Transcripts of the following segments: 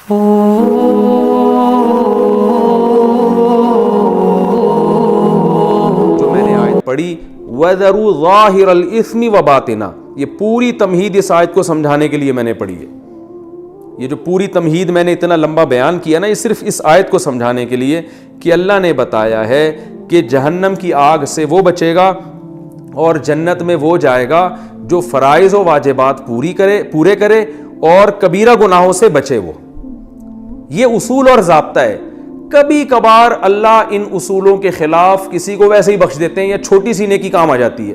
جو میں نے آیت پڑھی وَذَرُوا ظَاهِرَ الْإِثْمِ وَبَاطِنَهُ، یہ پوری تمہید اس آیت کو سمجھانے کے لیے میں نے پڑھی ہے. یہ جو پوری تمہید میں نے اتنا لمبا بیان کیا نا، یہ صرف اس آیت کو سمجھانے کے لیے کہ اللہ نے بتایا ہے کہ جہنم کی آگ سے وہ بچے گا اور جنت میں وہ جائے گا جو فرائض و واجبات پورے کرے اور کبیرہ گناہوں سے بچے. وہ یہ اصول اور ضابطہ ہے. کبھی کبھار اللہ ان اصولوں کے خلاف کسی کو ویسے ہی بخش دیتے ہیں یا چھوٹی سی نیکی کام آ جاتی ہے.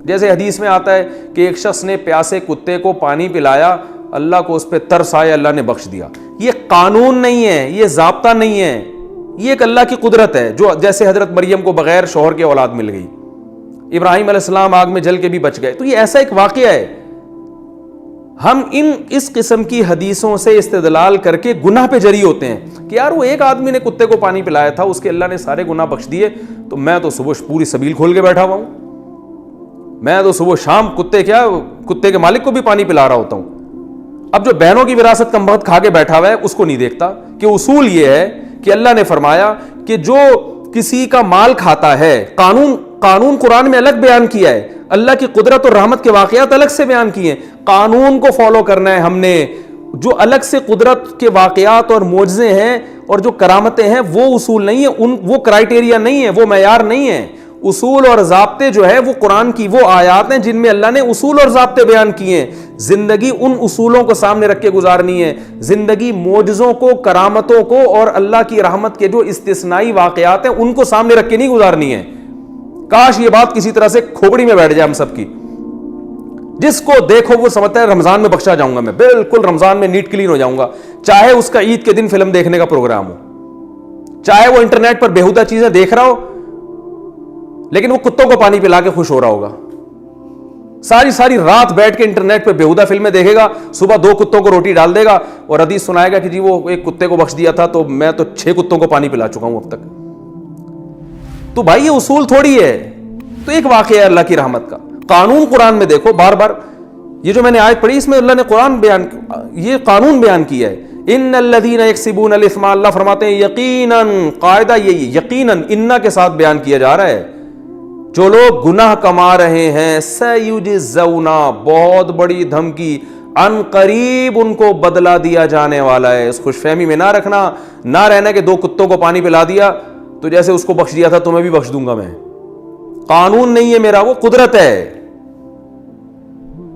جیسے حدیث میں آتا ہے کہ ایک شخص نے پیاسے کتے کو پانی پلایا، اللہ کو اس پہ ترس آیا، اللہ نے بخش دیا. یہ قانون نہیں ہے، یہ ضابطہ نہیں ہے، یہ ایک اللہ کی قدرت ہے. جو جیسے حضرت مریم کو بغیر شوہر کے اولاد مل گئی، ابراہیم علیہ السلام آگ میں جل کے بھی بچ گئے، تو یہ ایسا ایک واقعہ ہے. ہم اس قسم کی حدیثوں سے استدلال کر کے گناہ پہ جری ہوتے ہیں کہ یار وہ ایک آدمی نے کتے کو پانی پلایا تھا، اس کے اللہ نے سارے گناہ بخش دیے، تو میں تو صبح پوری سبیل کھول کے بیٹھا ہوا ہوں، میں تو صبح شام کتے کے مالک کو بھی پانی پلا رہا ہوتا ہوں. اب جو بہنوں کی وراثت کم بخت کھا کے بیٹھا ہوا ہے اس کو نہیں دیکھتا کہ اصول یہ ہے کہ اللہ نے فرمایا کہ جو کسی کا مال کھاتا ہے، قانون قرآن میں الگ بیان کیا ہے، اللہ کی قدرت اور رحمت کے واقعات الگ سے بیان کیے ہیں. قانون کو فالو کرنا ہے ہم نے. جو الگ سے قدرت کے واقعات اور معجزے ہیں اور جو کرامتیں ہیں وہ اصول نہیں ہیں، وہ کرائیٹیریا نہیں ہے، وہ معیار نہیں ہے. اصول اور ضابطے جو ہے وہ قرآن کی وہ آیات ہیں جن میں اللہ نے اصول اور ضابطے بیان کیے ہیں. زندگی ان اصولوں کو سامنے رکھ کے گزارنی ہے. زندگی معجزوں کو، کرامتوں کو اور اللہ کی رحمت کے جو استثنائی واقعات ہیں ان کو سامنے رکھ کے نہیں گزارنی ہے. کاش یہ بات کسی طرح سے کھوپڑی میں بیٹھ جائے ہم سب کی. جس کو دیکھو وہ سمجھتا ہے رمضان میں بخشا جاؤں گا، میں بالکل رمضان میں نیٹ کلین ہو جاؤں گا، چاہے اس کا عید کے دن فلم دیکھنے کا پروگرام ہو، چاہے وہ انٹرنیٹ پر بےہودہ چیزیں دیکھ رہا ہو، لیکن وہ کتوں کو پانی پلا کے خوش ہو رہا ہوگا. ساری رات بیٹھ کے انٹرنیٹ پہ بےہودہ فلمیں دیکھے گا، صبح 2 کتوں کو روٹی ڈال دے گا اور حدیث سنائے گا کہ جی وہ ایک کتے کو بخش دیا تھا تو میں تو 6 کتوں کو پانی پلا چکا ہوں اب تک. تو بھائی یہ اصول تھوڑی ہے، تو ایک واقعہ ہے اللہ کی رحمت کا. قانون قرآن میں دیکھو بار بار، یہ جو میں نے آیت پڑھی اس میں اللہ نے یہ قانون بیان کیا ہے. ان الذین یکسبون الاثم، اللہ فرماتے ہیں یقیناً، قاعدہ یہی یقیناً انہ کے ساتھ بیان کیا جا رہا ہے، جو لوگ گناہ کما رہے ہیں سیجزون، بہت بڑی دھمکی، ان قریب ان کو بدلہ دیا جانے والا ہے. اس خوش فہمی میں نہ رکھنا، نہ رہنا کہ 2 کتوں کو پانی پلا دیا تو جیسے اس کو بخش دیا تھا تمہیں بھی بخش دوں گا. میں قانون نہیں ہے میرا، وہ قدرت ہے،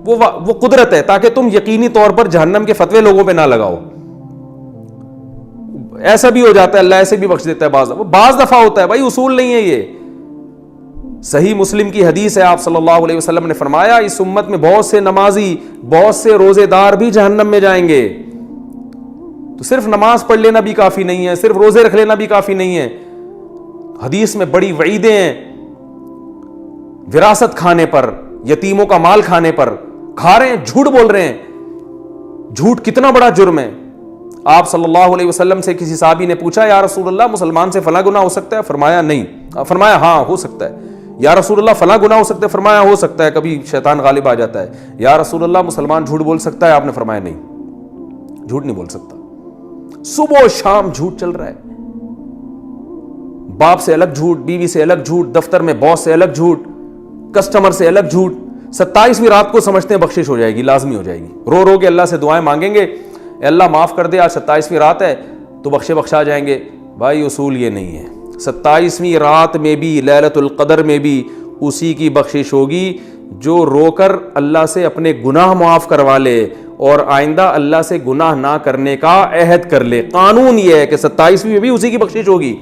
وہ قدرت ہے، تاکہ تم یقینی طور پر جہنم کے فتوے لوگوں پہ نہ لگاؤ. ایسا بھی ہو جاتا ہے، اللہ ایسے بھی بخش دیتا ہے، بعض دفعہ ہوتا ہے. بھائی اصول نہیں ہے یہ. صحیح مسلم کی حدیث ہے، آپ صلی اللہ علیہ وسلم نے فرمایا اس امت میں بہت سے نمازی، بہت سے روزے دار بھی جہنم میں جائیں گے. تو صرف نماز پڑھ لینا بھی کافی نہیں ہے، صرف روزے رکھ لینا بھی کافی نہیں ہے. حدیث میں بڑی وعیدیں ہیں وراثت کھانے پر، یتیموں کا مال کھانے پر. کھا رہے ہیں، جھوٹ بول رہے ہیں. جھوٹ کتنا بڑا جرم ہے. آپ صلی اللہ علیہ وسلم سے کسی صحابی نے پوچھا یا رسول اللہ مسلمان سے فلاں گناہ ہو سکتا ہے؟ فرمایا نہیں. فرمایا ہاں ہو سکتا ہے. یا رسول اللہ فلاں گناہ ہو سکتا ہے؟ فرمایا ہو سکتا ہے، کبھی شیطان غالب آ جاتا ہے. یا رسول اللہ مسلمان جھوٹ بول سکتا ہے؟ آپ نے فرمایا نہیں، جھوٹ نہیں بول سکتا. صبح و شام جھوٹ چل رہا ہے. باپ سے الگ جھوٹ، بیوی سے الگ جھوٹ، دفتر میں باس سے الگ جھوٹ، کسٹمر سے الگ جھوٹ. 27ویں رات کو سمجھتے ہیں بخشش ہو جائے گی، لازمی ہو جائے گی. رو رو کے اللہ سے دعائیں مانگیں گے، اے اللہ معاف کر دے، آج 27ویں رات ہے تو بخشا جائیں گے. بھائی اصول یہ نہیں ہے. 27ویں رات میں بھی، لیلۃ القدر میں بھی اسی کی بخشش ہوگی جو رو کر اللہ سے اپنے گناہ معاف کروا لے اور آئندہ اللہ سے گناہ نہ کرنے کا عہد کر لے. قانون یہ ہے کہ 27ویں میں بھی اسی کی بخشش ہوگی.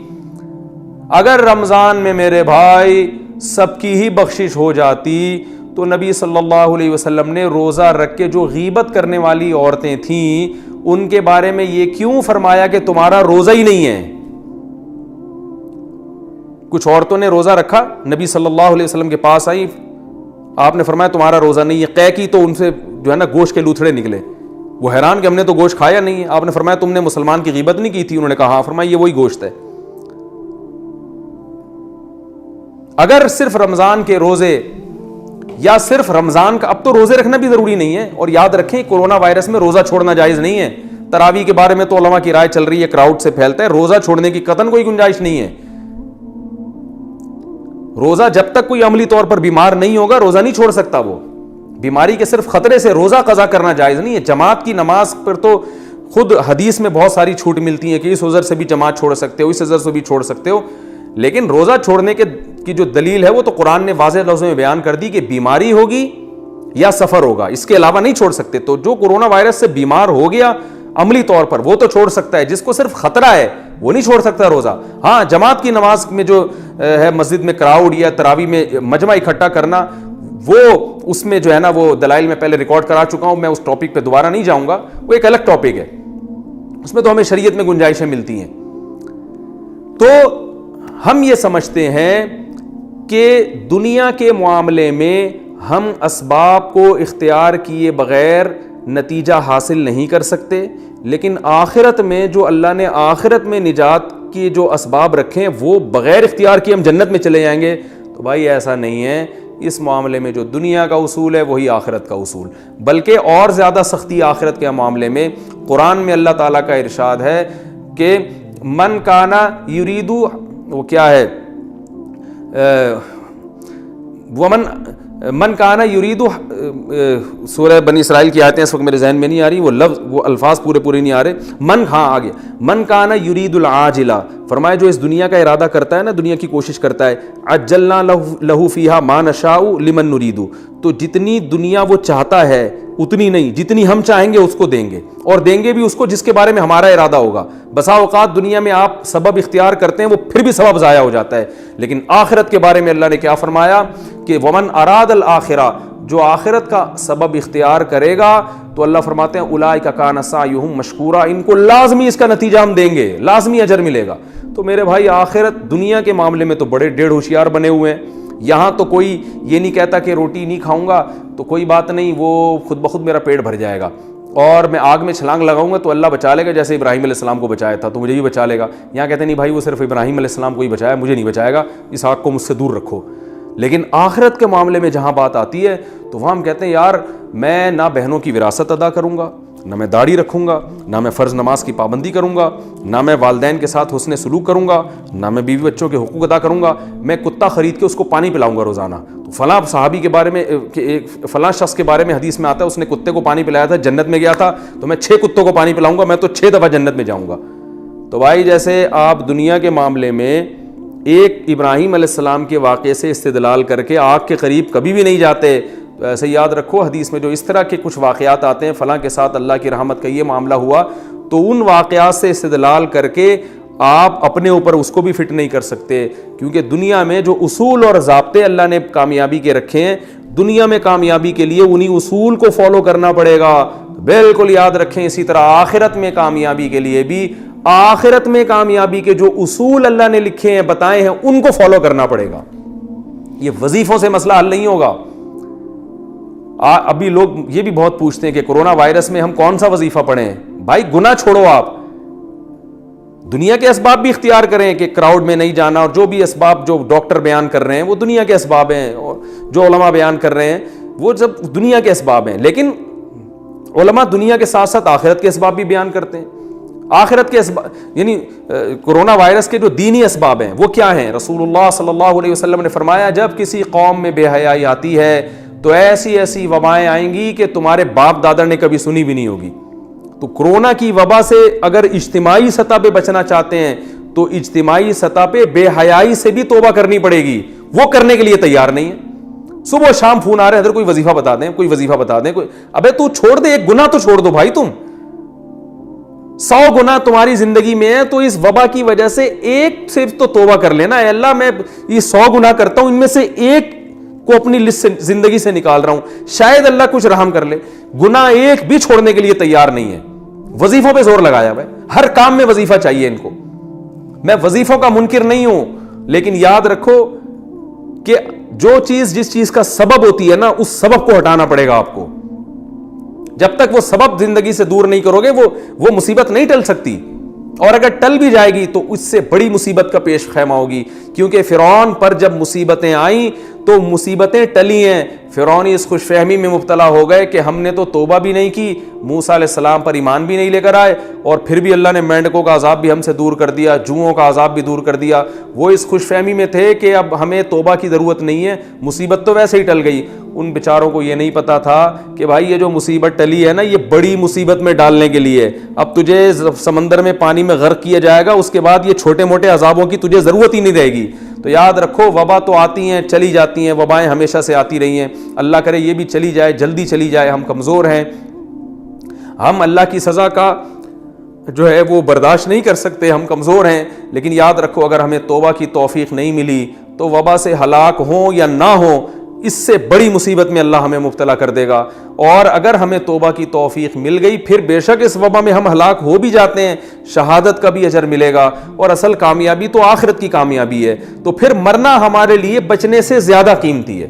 اگر رمضان میں میرے بھائی سب کی ہی بخشش ہو جاتی تو نبی صلی اللہ علیہ وسلم نے روزہ رکھ کے جو غیبت کرنے والی عورتیں تھیں ان کے بارے میں یہ کیوں فرمایا کہ تمہارا روزہ ہی نہیں ہے؟ کچھ عورتوں نے روزہ رکھا، نبی صلی اللہ علیہ وسلم کے پاس آئی، آپ نے فرمایا تمہارا روزہ نہیں ہے. قے کی تو ان سے جو ہے نا گوشت کے لوتھڑے نکلے. وہ حیران کہ ہم نے تو گوشت کھایا نہیں ہے. آپ نے فرمایا تم نے مسلمان کی غیبت نہیں کی تھی؟ انہوں نے کہا ہاں. فرمایا یہ وہی گوشت ہے. اگر صرف رمضان کے روزے یا صرف رمضان کا، اب تو روزے رکھنا بھی ضروری نہیں ہے. اور یاد رکھیں کورونا وائرس میں روزہ چھوڑنا جائز نہیں ہے. تراویح کے بارے میں تو علماء کی رائے چل رہی ہے، کراؤڈ سے پھیلتا ہے، روزہ چھوڑنے کی قطعاً کوئی گنجائش نہیں ہے. روزہ جب تک کوئی عملی طور پر بیمار نہیں ہوگا روزہ نہیں چھوڑ سکتا. وہ بیماری کے صرف خطرے سے روزہ قضا کرنا جائز نہیں ہے. جماعت کی نماز پر تو خود حدیث میں بہت ساری چھوٹ ملتی ہیں کہ اس عذر سے بھی جماعت چھوڑ سکتے ہو، اس عذر سے بھی چھوڑ سکتے ہو، لیکن روزہ چھوڑنے کی جو دلیل ہے وہ تو قرآن نے واضح لفظوں میں بیان کر دی کہ بیماری ہوگی یا سفر ہوگا، اس کے علاوہ نہیں چھوڑ سکتے. تو جو کورونا وائرس سے بیمار ہو گیا عملی طور پر وہ تو چھوڑ سکتا ہے، جس کو صرف خطرہ ہے وہ نہیں چھوڑ سکتا روزہ. ہاں جماعت کی نماز میں جو ہے مسجد میں کراؤڈ یا تراویح میں مجمع اکٹھا کرنا، وہ اس میں جو ہے نا وہ دلائل میں پہلے ریکارڈ کرا چکا ہوں، میں اس ٹاپک پہ دوبارہ نہیں جاؤں گا، وہ ایک الگ ٹاپک ہے، اس میں تو ہمیں شریعت میں گنجائشیں ملتی ہیں. تو ہم یہ سمجھتے ہیں کہ دنیا کے معاملے میں ہم اسباب کو اختیار کیے بغیر نتیجہ حاصل نہیں کر سکتے، لیکن آخرت میں جو اللہ نے آخرت میں نجات کی جو اسباب رکھے ہیں وہ بغیر اختیار کیے ہم جنت میں چلے جائیں گے. تو بھائی ایسا نہیں ہے. اس معاملے میں جو دنیا کا اصول ہے وہی آخرت کا اصول، بلکہ اور زیادہ سختی آخرت کے معاملے میں. قرآن میں اللہ تعالیٰ کا ارشاد ہے کہ من کانا یریدو، وہ کیا ہے، من کانا یریدو، سورہ بنی اسرائیل کی آیتیں اس وقت میرے ذہن میں نہیں آ رہی، وہ لفظ وہ الفاظ پورے نہیں آ رہے. آگے من کانا یرید العاجلہ، فرمایا جو اس دنیا کا ارادہ کرتا ہے نا، دنیا کی کوشش کرتا ہے، عجلنا لہو فیہا ما نشاء لمن نرید، تو جتنی دنیا وہ چاہتا ہے اتنی نہیں، جتنی ہم چاہیں گے اس کو دیں گے، اور دیں گے بھی اس کو جس کے بارے میں ہمارا ارادہ ہوگا. بسا اوقات دنیا میں آپ سبب اختیار کرتے ہیں وہ پھر بھی سبب ضائع ہو جاتا ہے، لیکن آخرت کے بارے میں اللہ نے کیا فرمایا کہ ومن اراد الآخرہ، جو آخرت کا سبب اختیار کرے گا تو اللہ فرماتے ہیں اولئک کان سعیہم مشکورا، ان کو لازمی اس کا نتیجہ ہم دیں گے، لازمی اجر ملے گا. تو میرے بھائی آخرت دنیا کے معاملے میں تو بڑے ڈیڑھ ہوشیار بنے ہوئے ہیں. یہاں تو کوئی یہ نہیں کہتا کہ روٹی نہیں کھاؤں گا تو کوئی بات نہیں، وہ خود بخود میرا پیٹ بھر جائے گا، اور میں آگ میں چھلانگ لگاؤں گا تو اللہ بچا لے گا، جیسے ابراہیم علیہ السلام کو بچایا تھا تو مجھے بھی بچا لے گا. یہاں کہتے ہیں نہیں بھائی وہ صرف ابراہیم علیہ السلام کو ہی بچایا، مجھے نہیں بچائے گا، اس آگ کو مجھ سے دور رکھو. لیکن آخرت کے معاملے میں جہاں بات آتی ہے تو وہاں ہم کہتے ہیں یار میں نہ بہنوں کی وراثت ادا کروں گا، نہ میں داڑھی رکھوں گا، نہ میں فرض نماز کی پابندی کروں گا، نہ میں والدین کے ساتھ حسن سلوک کروں گا، نہ میں بیوی بچوں کے حقوق ادا کروں گا، میں کتا خرید کے اس کو پانی پلاؤں گا روزانہ. تو فلاں صحابی کے بارے میں، فلاں شخص کے بارے میں حدیث میں آتا ہے اس نے کتے کو پانی پلایا تھا، جنت میں گیا تھا، تو میں 6 کتوں کو پانی پلاؤں گا، میں تو 6 دفعہ جنت میں جاؤں گا. تو بھائی جیسے آپ دنیا کے معاملے میں ایک ابراہیم علیہ السلام کے واقعے سے استدلال کر کے آگ کے قریب کبھی بھی نہیں جاتے، تو ایسے یاد رکھو حدیث میں جو اس طرح کے کچھ واقعات آتے ہیں فلاں کے ساتھ اللہ کی رحمت کا یہ معاملہ ہوا، تو ان واقعات سے استدلال کر کے آپ اپنے اوپر اس کو بھی فٹ نہیں کر سکتے، کیونکہ دنیا میں جو اصول اور ضابطے اللہ نے کامیابی کے رکھے ہیں، دنیا میں کامیابی کے لیے انہی اصول کو فالو کرنا پڑے گا. بالکل یاد رکھیں. اسی طرح آخرت میں کامیابی کے لیے بھی آخرت میں کامیابی کے جو اصول اللہ نے لکھے ہیں بتائے ہیں ان کو فالو کرنا پڑے گا. یہ وظیفوں سے مسئلہ حل نہیں ہوگا. ابھی لوگ یہ بھی بہت پوچھتے ہیں کہ کورونا وائرس میں ہم کون سا وظیفہ پڑھیں. بھائی گناہ چھوڑو، آپ دنیا کے اسباب بھی اختیار کریں کہ کراؤڈ میں نہیں جانا، اور جو بھی اسباب جو ڈاکٹر بیان کر رہے ہیں وہ دنیا کے اسباب ہیں، اور جو علماء بیان کر رہے ہیں وہ سب دنیا کے اسباب ہیں. لیکن علماء دنیا کے ساتھ ساتھ آخرت کے اسباب بھی بیان کرتے ہیں. آخرت کے اسباب یعنی کورونا وائرس کے جو دینی اسباب ہیں وہ کیا ہیں؟ رسول اللہ صلی اللہ علیہ وسلم نے فرمایا جب کسی قوم میں بے حیائی آتی ہے تو ایسی ایسی وبائیں آئیں گی کہ تمہارے باپ دادا نے کبھی سنی بھی نہیں ہوگی. تو کورونا کی وبا سے اگر اجتماعی سطح پہ بچنا چاہتے ہیں تو اجتماعی سطح پہ بے حیائی سے بھی توبہ کرنی پڑے گی. وہ کرنے کے لیے تیار نہیں ہے. صبح شام فون آ رہے ہیں ادھر کوئی وظیفہ بتا دیں، کوئی وظیفہ بتا دیں، کوئی ابے تو چھوڑ دے، ایک گناہ تو چھوڑ دو بھائی. تم 100 گناہ تمہاری زندگی میں ہے تو اس وبا کی وجہ سے ایک صرف تو توبہ کر لینا. اے اللہ میں یہ 100 گناہ کرتا ہوں، ان میں سے ایک کو اپنی لسٹ سے زندگی سے نکال رہا ہوں، شاید اللہ کچھ رحم کر لے. گناہ ایک بھی چھوڑنے کے لیے تیار نہیں ہے. وظیفوں پہ زور لگایا بھائی، ہر کام میں وظیفہ چاہیے ان کو. میں وظیفوں کا منکر نہیں ہوں، لیکن یاد رکھو کہ جو چیز جس چیز کا سبب ہوتی ہے نا اس سبب کو ہٹانا پڑے گا آپ کو. جب تک وہ سبب زندگی سے دور نہیں کرو گے وہ مصیبت نہیں ٹل سکتی. اور اگر ٹل بھی جائے گی تو اس سے بڑی مصیبت کا پیش خیمہ ہوگی. کیونکہ فرعون پر جب مصیبتیں آئیں تو مصیبتیں ٹلی ہیں. فرعون اس خوش فہمی میں مبتلا ہو گئے کہ ہم نے تو توبہ بھی نہیں کی, موسیٰ علیہ السلام پر ایمان بھی نہیں لے کر آئے, اور پھر بھی اللہ نے مینڈکوں کا عذاب بھی ہم سے دور کر دیا, جوؤں کا عذاب بھی دور کر دیا. وہ اس خوش فہمی میں تھے کہ اب ہمیں توبہ کی ضرورت نہیں ہے, مصیبت تو ویسے ہی ٹل گئی. ان بیچاروں کو یہ نہیں پتا تھا کہ بھائی یہ جو مصیبت ٹلی ہے نا, یہ بڑی مصیبت میں ڈالنے کے لیے. اب تجھے سمندر میں پانی میں غرق کیا جائے گا, اس کے بعد یہ چھوٹے موٹے عذابوں کی تجھے ضرورت ہی نہیں رہے گی. تو یاد رکھو, وبا تو آتی ہیں چلی جاتی ہیں, وبائیں ہمیشہ سے آتی رہی ہیں, اللہ کرے یہ بھی چلی جائے, جلدی چلی جائے. ہم کمزور ہیں, ہم اللہ کی سزا کا جو ہے وہ برداشت نہیں کر سکتے, ہم کمزور ہیں. لیکن یاد رکھو, اگر ہمیں توبہ کی توفیق نہیں ملی تو وبا سے ہلاک ہوں یا نہ ہوں, اس سے بڑی مصیبت میں اللہ ہمیں مبتلا کر دے گا. اور اگر ہمیں توبہ کی توفیق مل گئی, پھر بے شک اس وبا میں ہم ہلاک ہو بھی جاتے ہیں, شہادت کا بھی اجر ملے گا, اور اصل کامیابی تو آخرت کی کامیابی ہے. تو پھر مرنا ہمارے لیے بچنے سے زیادہ قیمتی ہے.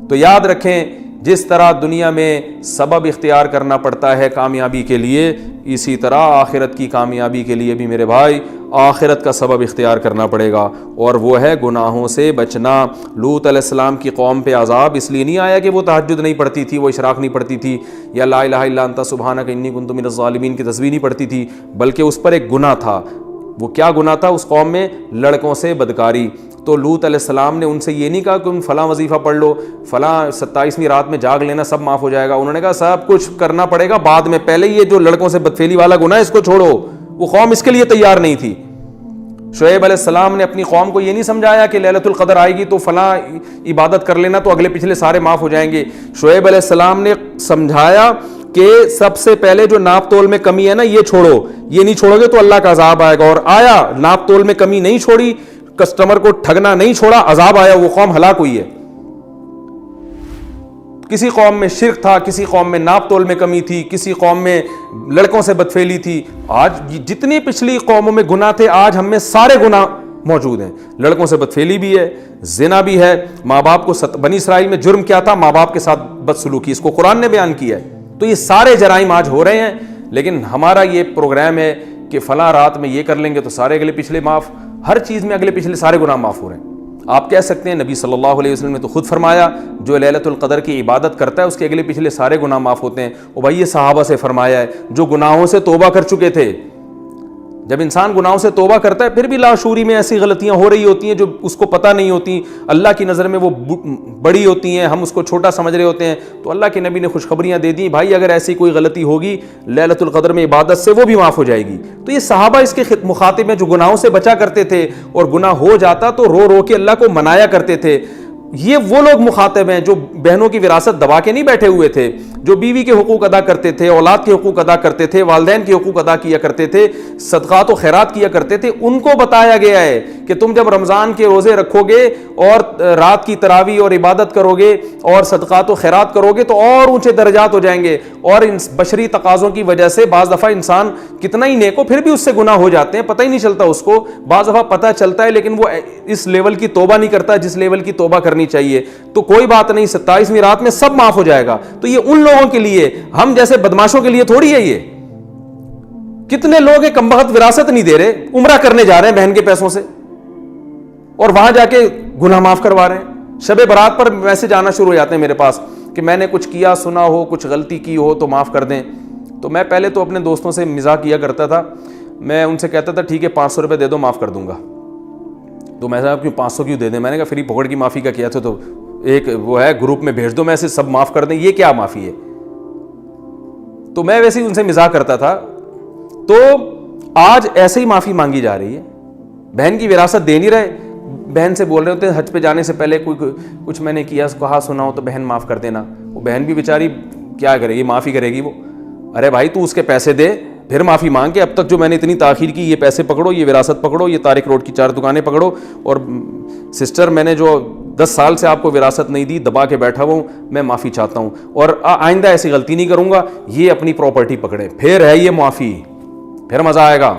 تو یاد رکھیں, جس طرح دنیا میں سبب اختیار کرنا پڑتا ہے کامیابی کے لیے, اسی طرح آخرت کی کامیابی کے لیے بھی میرے بھائی آخرت کا سبب اختیار کرنا پڑے گا, اور وہ ہے گناہوں سے بچنا. لوط علیہ السلام کی قوم پہ عذاب اس لیے نہیں آیا کہ وہ تہجد نہیں پڑھتی تھی, وہ اشراق نہیں پڑھتی تھی, یا لا الہ الا انت سبحانک انی کنت من الظالمین کی تسبیح نہیں پڑھتی تھی, بلکہ اس پر ایک گناہ تھا. وہ کیا گناہ تھا اس قوم میں؟ لڑکوں سے بدکاری. تو لوط علیہ السلام نے ان سے یہ نہیں کہا کہ تم فلاں وظیفہ پڑھ لو, فلاں 27ویں رات میں جاگ لینا, سب معاف ہو جائے گا. انہوں نے کہا سب کچھ کرنا پڑے گا بعد میں, پہلے یہ جو لڑکوں سے بدفعلی والا گناہ اس کو چھوڑو. وہ قوم اس کے لیے تیار نہیں تھی. شعیب علیہ السلام نے اپنی قوم کو یہ نہیں سمجھایا کہ لیلۃ القدر آئے گی تو فلاں عبادت کر لینا تو اگلے پچھلے سارے معاف ہو جائیں گے. شعیب علیہ السلام نے سمجھایا کہ سب سے پہلے جو ناپ تول میں کمی ہے نا, یہ چھوڑو, یہ نہیں چھوڑو گے تو اللہ کا عذاب آئے گا. اور آیا, ناپ تول میں کمی نہیں چھوڑی, کسٹمر کو ٹھگنا نہیں چھوڑا, عذاب آیا, وہ قوم ہلاک ہوئی ہے. کسی قوم میں شرک تھا, کسی قوم میں ناپ تول میں کمی تھی, کسی قوم میں لڑکوں سے بدفعلی تھی. آج جتنی پچھلی قوموں میں گناہ تھے, آج ہم میں سارے گناہ موجود ہیں. لڑکوں سے بدفعلی بھی ہے, زنا بھی ہے, ماں باپ کو بنی اسرائیل میں جرم کیا تھا, ماں باپ کے ساتھ بدسلوکی, اس کو قرآن نے بیان کیا ہے. تو یہ سارے جرائم آج ہو رہے ہیں, لیکن ہمارا یہ پروگرام ہے کہ فلاں رات میں یہ کر لیں گے تو سارے اگلے پچھلے معاف. ہر چیز میں اگلے پچھلے سارے گناہ معاف ہو رہے ہیں. آپ کہہ سکتے ہیں نبی صلی اللہ علیہ وسلم نے تو خود فرمایا جو لیلۃ القدر کی عبادت کرتا ہے اس کے اگلے پچھلے سارے گناہ معاف ہوتے ہیں. اور بھائی یہ صحابہ سے فرمایا ہے جو گناہوں سے توبہ کر چکے تھے. جب انسان گناہوں سے توبہ کرتا ہے, پھر بھی لاشعوری میں ایسی غلطیاں ہو رہی ہوتی ہیں جو اس کو پتہ نہیں ہوتی, اللہ کی نظر میں وہ بڑی ہوتی ہیں, ہم اس کو چھوٹا سمجھ رہے ہوتے ہیں. تو اللہ کے نبی نے خوشخبریاں دے دیں, بھائی اگر ایسی کوئی غلطی ہوگی لیلۃ القدر میں عبادت سے, وہ بھی معاف ہو جائے گی. تو یہ صحابہ اس کے مخاطب ہیں جو گناہوں سے بچا کرتے تھے, اور گناہ ہو جاتا تو رو رو کے اللہ کو منایا کرتے تھے. یہ وہ لوگ مخاطب ہیں جو بہنوں کی وراثت دبا کے نہیں بیٹھے ہوئے تھے, جو بیوی کے حقوق ادا کرتے تھے, اولاد کے حقوق ادا کرتے تھے, والدین کے حقوق ادا کیا کرتے تھے, صدقات و خیرات کیا کرتے تھے. ان کو بتایا گیا ہے کہ تم جب رمضان کے روزے رکھو گے اور رات کی تراویح اور عبادت کرو گے اور صدقات و خیرات کرو گے تو اور اونچے درجات ہو جائیں گے. اور ان بشری تقاضوں کی وجہ سے بعض دفعہ انسان کتنا ہی نیک ہو پھر بھی اس سے گناہ ہو جاتے ہیں, پتہ ہی نہیں چلتا اس کو. بعض دفعہ پتہ چلتا ہے لیکن وہ اس لیول کی توبہ نہیں کرتا جس لیول کی توبہ کرنی چاہیے. تو کوئی بات نہیں, 27ویں رات میں سب معاف ہو جائے گا. تو یہ ان لوگوں کے لیے, ہم جیسے بدماشوں کے لیے تھوڑی ہے. یہ کتنے لوگ ہیں کمبخت وراثت نہیں دے رہے, عمرہ کرنے جا رہے ہیں بہن کے پیسوں سے, اور وہاں جا کے گناہ معاف کروا رہے ہیں. شب برات پر میسج آنا شروع ہو جاتے ہیں میرے پاس کہ میں نے کچھ کیا سنا ہو, کچھ غلطی کی ہو تو معاف کر دیں. تو میں پہلے تو اپنے دوستوں سے مزاح کیا کرتا تھا, میں ان سے کہتا تھا ٹھیک ہے 500 روپے دے دو معاف کر دوں گا. تو میں صاحب کیوں 500 کیوں دے دیں, میں نے کہا فری پکڑ کی معافی کا کیا تھا تو ایک وہ ہے گروپ میں بھیج دو, میں سے سب معاف کر دیں, یہ کیا معافی ہے. تو میں ویسے ہی ان سے مزاح کرتا تھا. تو آج ایسے ہی معافی مانگی جا رہی ہے, بہن کی وراثت دے نہیں رہے, بہن سے بول رہے ہوتے ہیں حج پہ جانے سے پہلے کوئی کچھ میں نے کیا کہا سنا ہو تو بہن معاف کر دینا. وہ بہن بھی بیچاری کیا کرے گی, معافی کرے گی وہ. ارے بھائی تو اس کے پیسے دے پھر معافی مانگ کے, اب تک جو میں نے اتنی تاخیر کی, یہ پیسے پکڑو, یہ وراثت پکڑو, یہ طارق روڈ کی 4 دکانیں پکڑو, اور سسٹر میں نے جو 10 سال سے آپ کو وراثت نہیں دی, دبا کے بیٹھا ہوں, میں معافی چاہتا ہوں اور آئندہ ایسی غلطی نہیں کروں گا. یہ اپنی پراپرٹی پکڑے, پھر ہے یہ معافی, پھر مزہ آئے گا.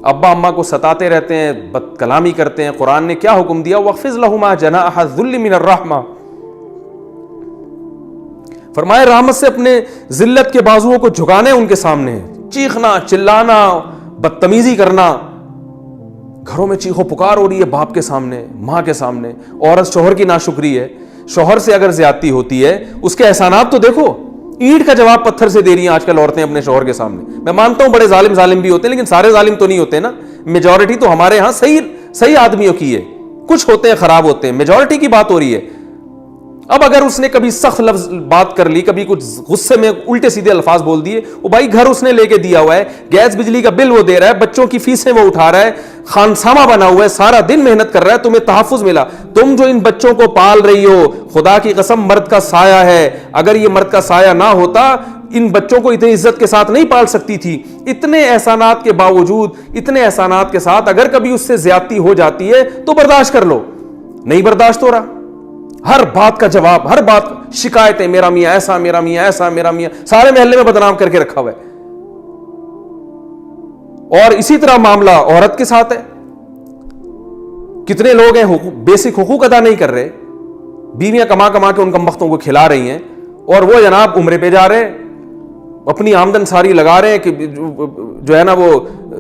ابا اماں کو ستاتے رہتے ہیں, بد کلامی کرتے ہیں. قرآن نے کیا حکم دیا, وَخْفِضْ لَهُمَا جَنَاحَ الذُّلِّ مِنَ الرَّحْمَةِ, فرمائے رحمت سے اپنے ذلت کے بازوؤں کو جھکانے ان کے سامنے, چیخنا چلانا بدتمیزی کرنا گھروں میں چیخو پکار ہو رہی ہے باپ کے سامنے, ماں کے سامنے. عورت شوہر کی ناشکری ہے, شوہر سے اگر زیادتی ہوتی ہے اس کے احسانات تو دیکھو. اینٹ کا جواب پتھر سے دے رہی ہیں آج کل عورتیں اپنے شوہر کے سامنے. میں مانتا ہوں بڑے ظالم بھی ہوتے ہیں, لیکن سارے ظالم تو نہیں ہوتے نا. میجورٹی تو ہمارے ہاں صحیح آدمیوں کی ہے, کچھ ہوتے ہیں خراب ہوتے ہیں, میجورٹی کی بات ہو رہی ہے. اب اگر اس نے کبھی سخت لفظ بات کر لی, کبھی کچھ غصے میں الٹے سیدھے الفاظ بول دیے, وہ بھائی گھر اس نے لے کے دیا ہوا ہے, گیس بجلی کا بل وہ دے رہا ہے, بچوں کی فیسیں وہ اٹھا رہا ہے, خانسامہ بنا ہوا ہے, سارا دن محنت کر رہا ہے, تمہیں تحفظ ملا. تم جو ان بچوں کو پال رہی ہو, خدا کی قسم مرد کا سایہ ہے, اگر یہ مرد کا سایہ نہ ہوتا ان بچوں کو اتنی عزت کے ساتھ نہیں پال سکتی تھی. اتنے احسانات کے باوجود, اتنے احسانات کے ساتھ اگر کبھی اس سے زیادتی ہو جاتی ہے تو برداشت کر لو. نہیں برداشت ہو رہا, ہر بات کا جواب, ہر بات شکایتیں, میرا میاں ایسا, میرا میاں ایسا, میرا میاں, سارے محلے میں بدنام کر کے رکھا ہوا ہے. اور اسی طرح معاملہ عورت کے ساتھ ہے. کتنے لوگ ہیں بیسک حقوق ادا نہیں کر رہے, بیویاں کما کے ان کمبختوں کو کھلا رہی ہیں, اور وہ جناب عمرے پہ جا رہے ہیں, اپنی آمدن ساری لگا رہے ہیں کہ جو ہے نا وہ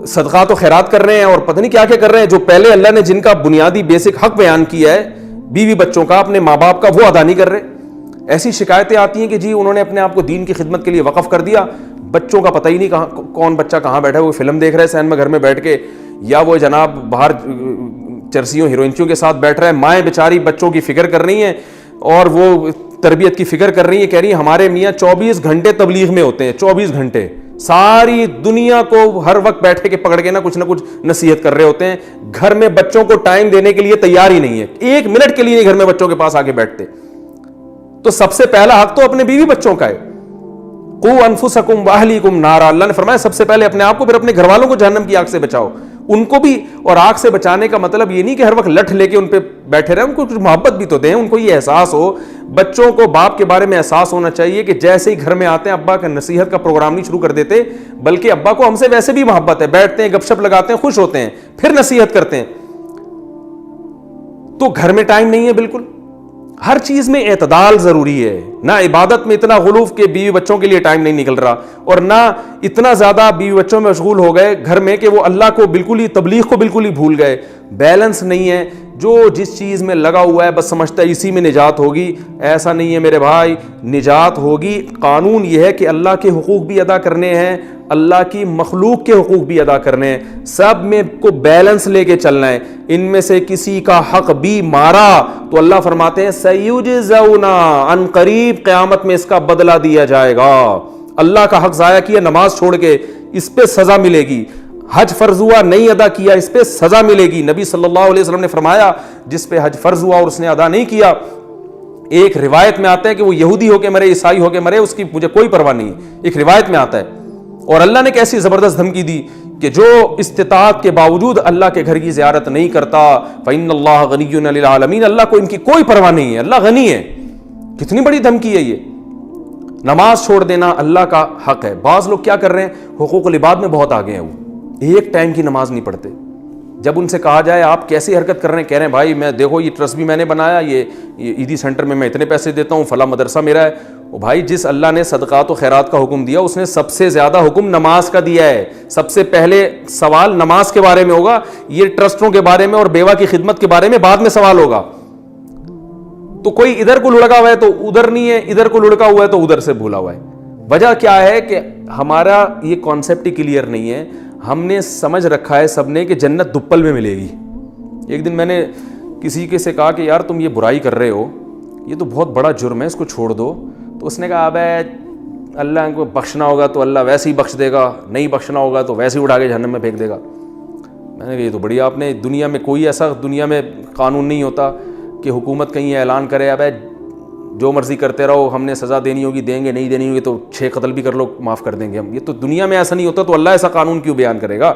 صدقات و خیرات کر رہے ہیں, اور پتہ نہیں کیا کیا کر رہے ہیں. جو پہلے اللہ نے جن کا بنیادی بیسک حق بیان کیا ہے بیوی بچوں کا, اپنے ماں باپ کا, وہ ادا نہیں کر رہے. ایسی شکایتیں آتی ہیں کہ جی انہوں نے اپنے آپ کو دین کی خدمت کے لیے وقف کر دیا, بچوں کا پتہ ہی نہیں کہاں کون بچہ کہاں بیٹھا ہے, وہ فلم دیکھ رہا ہے سین میں گھر میں بیٹھ کے, یا وہ جناب باہر چرسیوں ہیروئنچیوں کے ساتھ بیٹھ رہا ہے. مائیں بیچاری بچوں کی فکر کر رہی ہیں اور وہ تربیت کی فکر کر رہی ہیں, کہہ رہی ہیں ہمارے میاں 24 گھنٹے تبلیغ میں ہوتے ہیں, 24 گھنٹے ساری دنیا کو ہر وقت بیٹھے کے پکڑ کے نہ کچھ نصیحت کر رہے ہوتے ہیں. گھر میں بچوں کو ٹائم دینے کے لیے تیار ہی نہیں ہے, 1 منٹ کے لیے گھر میں بچوں کے پاس آ کے بیٹھتے. تو سب سے پہلا حق تو اپنے بیوی بچوں کا ہے. قوا انفسکم واہلیکم نارا, اللہ نے فرمایا سب سے پہلے اپنے آپ کو, پھر اپنے گھر والوں کو جہنم کی آگ سے بچاؤ. ان کو بھی, اور آگ سے بچانے کا مطلب یہ نہیں کہ ہر وقت لٹھ لے کے ان پہ بیٹھے رہے, ان کو کچھ محبت بھی تو دیں, ان کو یہ احساس ہو. بچوں کو باپ کے بارے میں احساس ہونا چاہیے کہ جیسے ہی گھر میں آتے ہیں ابا کا نصیحت کا پروگرام نہیں شروع کر دیتے, بلکہ ابا کو ہم سے ویسے بھی محبت ہے, بیٹھتے ہیں گپ شپ لگاتے ہیں, خوش ہوتے ہیں, پھر نصیحت کرتے ہیں. تو گھر میں ٹائم نہیں ہے بالکل. ہر چیز میں اعتدال ضروری ہے. نہ عبادت میں اتنا غلوف کہ بیوی بچوں کے لیے ٹائم نہیں نکل رہا, اور نہ اتنا زیادہ بیوی بچوں میں مشغول ہو گئے گھر میں کہ وہ اللہ کو بالکل ہی, تبلیغ کو بالکل ہی بھول گئے. بیلنس نہیں ہے. جو جس چیز میں لگا ہوا ہے بس سمجھتا ہے اسی میں نجات ہوگی. ایسا نہیں ہے میرے بھائی, نجات ہوگی. قانون یہ ہے کہ اللہ کے حقوق بھی ادا کرنے ہیں, اللہ کی مخلوق کے حقوق بھی ادا کرنے ہیں, سب میں کو بیلنس لے کے چلنا ہے. ان میں سے کسی کا حق بھی مارا تو اللہ فرماتے ہیں سیجزون, ان قریب قیامت میں اس کا بدلہ دیا جائے گا. اللہ کا حق ضائع کیا نماز چھوڑ کے, اس پہ سزا ملے گی. حج فرض ہوا نہیں ادا کیا, اس پہ سزا ملے گی. نبی صلی اللہ علیہ وسلم نے فرمایا جس پہ حج فرض ہوا اور اس نے ادا نہیں کیا, ایک روایت میں آتا ہے کہ وہ یہودی ہو کے مرے, عیسائی ہو کے مرے, اس کی مجھے کوئی پرواہ نہیں ہے, ایک روایت میں آتا ہے. اور اللہ نے کیسی زبردست دھمکی دی کہ جو استطاعت کے باوجود اللہ کے گھر کی زیارت نہیں کرتا, فإن اللہ غنی عن العالمین, اللہ کو ان کی کوئی پرواہ نہیں ہے, اللہ غنی ہے. کتنی بڑی دھمکی ہے یہ. نماز چھوڑ دینا اللہ کا حق ہے. بعض لوگ کیا کر رہے ہیں, حقوق العباد میں بہت آگے ہیں, وہ ایک ٹائم کی نماز نہیں پڑھتے. جب ان سے کہا جائے آپ کیسی حرکت کر رہے ہیں, کہہ رہے ہیں بھائی میں دیکھو یہ ٹرسٹ بھی میں نے بنایا, یہ عیدی سینٹر میں اتنے پیسے دیتا ہوں, فلاں مدرسہ میرا ہے. او بھائی جس اللہ نے صدقات و خیرات کا حکم دیا اس نے سب سے زیادہ حکم نماز کا دیا ہے. سب سے پہلے سوال نماز کے بارے میں ہوگا, یہ ٹرسٹوں کے بارے میں اور بیوہ کی خدمت کے بارے میں بعد میں سوال ہوگا. تو کوئی ادھر کو لڑکا ہوا ہے تو ادھر نہیں ہے, ادھر کو لڑکا ہوا ہے تو ادھر سے بھولا ہوا ہے. وجہ کیا ہے کہ ہمارا یہ کانسیپٹ ہی کلیئر نہیں ہے. ہم نے سمجھ رکھا ہے سب نے کہ جنت دپل میں ملے گی. ایک دن میں نے کسی کے سے کہا کہ یار تم یہ برائی کر رہے ہو, یہ تو بہت بڑا جرم ہے, اس کو چھوڑ دو. تو اس نے کہا ابے اللہ کو بخشنا ہوگا تو اللہ ویسے ہی بخش دے گا, نہیں بخشنا ہوگا تو ویسے ہی اٹھا کے جہنم میں پھینک دے گا. میں نے کہا یہ تو بڑی, آپ نے دنیا میں کوئی ایسا دنیا میں قانون نہیں ہوتا کہ حکومت کہیں اعلان کرے ابے جو مرضی کرتے رہو, ہم نے سزا دینی ہوگی دیں گے, نہیں دینی ہوگی تو 6 قتل بھی کر لو معاف کر دیں گے ہم. یہ تو دنیا میں ایسا نہیں ہوتا, تو اللہ ایسا قانون کیوں بیان کرے گا.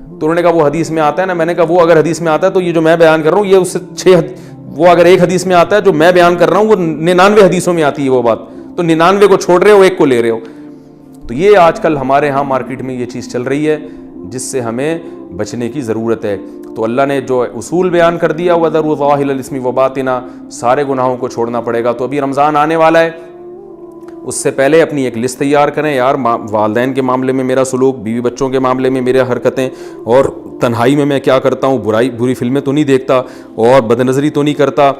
تو انہوں نے کہا وہ حدیث میں آتا ہے نا. میں نے کہا وہ اگر حدیث میں آتا ہے تو یہ جو میں بیان کر رہا ہوں یہ اس سے 6, وہ اگر ایک حدیث میں آتا ہے جو میں بیان کر رہا ہوں وہ 99 حدیثوں میں آتی ہے وہ بات, تو 99 کو چھوڑ رہے ہو, ایک کو لے رہے ہو. تو یہ آج کل ہمارے ہاں مارکیٹ میں یہ چیز چل رہی ہے جس سے ہمیں بچنے کی ضرورت ہے. تو اللہ نے جو اصول بیان کر دیا وَذَرُوا ظَاهِرَ الْإِثْمِ وَبَاطِنَهُ, سارے گناہوں کو چھوڑنا پڑے گا. تو ابھی رمضان آنے والا ہے, اس سے پہلے اپنی ایک لسٹ تیار کریں. یار والدین کے معاملے میں میرا سلوک, بیوی بچوں کے معاملے میں میرے حرکتیں, اور تنہائی میں میں کیا کرتا ہوں, بری فلمیں تو نہیں دیکھتا, اور بد نظری تو نہیں کرتا,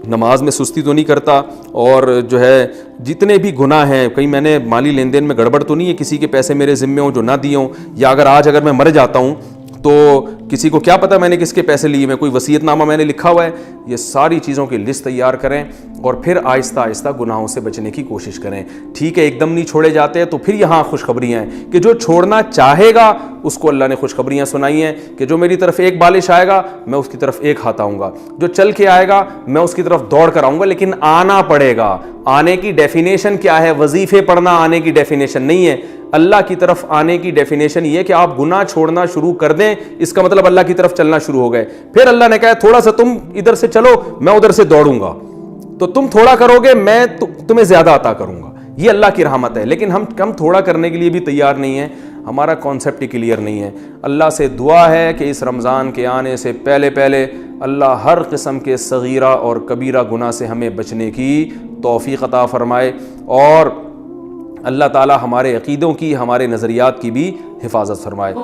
نماز میں سستی تو نہیں کرتا, اور جو ہے جتنے بھی گناہ ہیں, کہیں میں نے مالی لین دین میں گڑبڑ تو نہیں ہے, کسی کے پیسے میرے ذمے ہوں جو نہ دیے ہوں, یا اگر میں مر جاتا ہوں تو کسی کو کیا پتہ میں نے کس کے پیسے لیے, میں کوئی وصیت نامہ میں نے لکھا ہوا ہے. یہ ساری چیزوں کی لسٹ تیار کریں اور پھر آہستہ آہستہ گناہوں سے بچنے کی کوشش کریں. ٹھیک ہے, ایک دم نہیں چھوڑے جاتے ہیں تو پھر یہاں خوشخبریاں ہیں کہ جو چھوڑنا چاہے گا اس کو اللہ نے خوشخبریاں سنائی ہیں کہ جو میری طرف ایک بالش آئے گا میں اس کی طرف ایک ہاتھ آؤں گا, جو چل کے آئے گا میں اس کی طرف دوڑ کر آؤں گا, لیکن آنا پڑے گا. آنے کی ڈیفینیشن کیا ہے؟ وظیفے پڑھنا آنے کی ڈیفینیشن نہیں ہے. اللہ کی طرف آنے کی ڈیفینیشن یہ کہ آپ گناہ چھوڑنا شروع کر دیں, اس کا مطلب اللہ کی طرف چلنا شروع ہو گئے. پھر اللہ نے کہا تھوڑا سا تم ادھر سے چلو, میں ادھر سے دوڑوں گا, تو تم تھوڑا کرو گے میں تمہیں زیادہ عطا کروں گا. یہ اللہ کی رحمت ہے. لیکن ہم تھوڑا کرنے کے لیے بھی تیار نہیں ہیں, ہمارا کانسیپٹ ہی کلیئر نہیں ہے. اللہ سے دعا ہے کہ اس رمضان کے آنے سے پہلے اللہ ہر قسم کے صغیرہ اور کبیرہ گناہ سے ہمیں بچنے کی توفیق عطا فرمائے, اور اللہ تعالی ہمارے عقیدوں کی, ہمارے نظریات کی بھی حفاظت فرمائے.